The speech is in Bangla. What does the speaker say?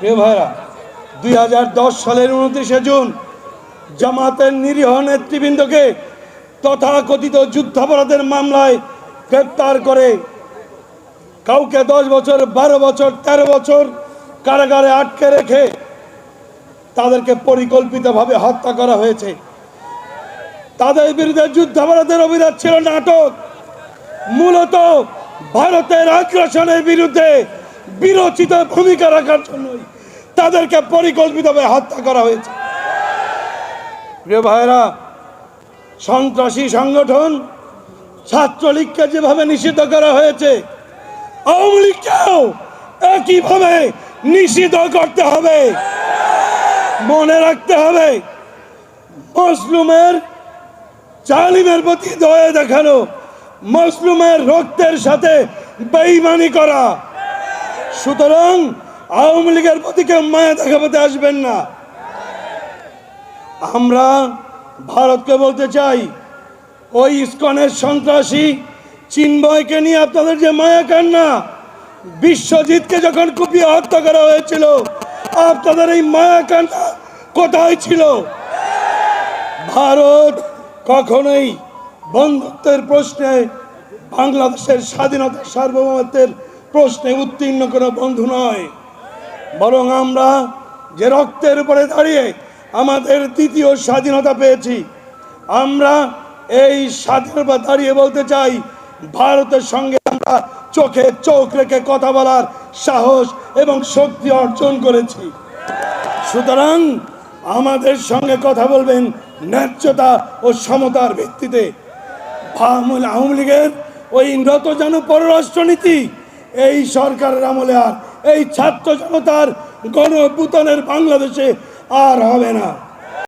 প্রিয় ভাইরা, 2010 সালের 29শে জুন জামাতের নিরীহ নেতৃবৃন্দকে তথাকথিত যুদ্ধাপরাধের মামলায় গ্রেপ্তার করে কাউকে 10 বছর, 12 বছর, 13 বছর কারাগারে আটকে রেখে তাদেরকে পরিকল্পিতভাবে হত্যা করা হয়েছে। তাদের বিরুদ্ধে যুদ্ধাপরাধের অভিযোগ ছিল নাটক। মূলত ভারতের আগ্রাসনের বিরুদ্ধে বিরোচিত ভূমিকা রাখার জন্যই তাদেরকে পরিকল্পিতভাবে হত্যা করা হয়েছে। প্রিয় ভাইরা, সন্ত্রাসী সংগঠন ছাত্রলীগকে যেভাবে নিষিদ্ধ করা হয়েছে, আওয়ামী লীগকেও একইভাবে নিষিদ্ধ করতে হবে। মনে রাখতে হবে, মজলুমের জালিমের প্রতি দয়া দেখানো, মজলুমের রক্তের সাথে বেঈমানি করা। সুতরাং আওয়ামী লীগের প্রতি কেউ মায়া দেখাতে আসবেন না। আমরা ভারতকে বলতে চাই, ওই ইসকনের সন্ত্রাসী চিন্ময়কে নিয়ে আপনাদের যে মায়া কান্না, বিশ্বজিৎকে যখন কুপিয়ে হত্যা করা হয়েছিল, আপনাদের এই মায়া কান্না কোথায় ছিল? ভারত কখনোই বন্ধুত্বের প্রশ্নে, বাংলাদেশের স্বাধীনতার সার্বভৌমত্বের প্রশ্নে উত্তীর্ণ কোনো বন্ধু নয়। বরং আমরা যে রক্তের উপরে দাঁড়িয়ে আমাদের দ্বিতীয় স্বাধীনতা পেয়েছি, আমরা এই স্বাধীনতা দাঁড়িয়ে বলতে চাই, ভারতের সঙ্গে আমরা চোখে চোখ রেখে কথা বলার সাহস এবং শক্তি অর্জন করেছি। সুতরাং আমাদের সঙ্গে কথা বলবেন ন্যায্যতা ও সমতার ভিত্তিতে। আওয়ামী লীগের ওই নতজানু পররাষ্ট্রনীতি এই সরকারের আমলে আর এই ছাত্র জনতার গণ অভ্যুত্থানের বাংলাদেশে আর হবে না।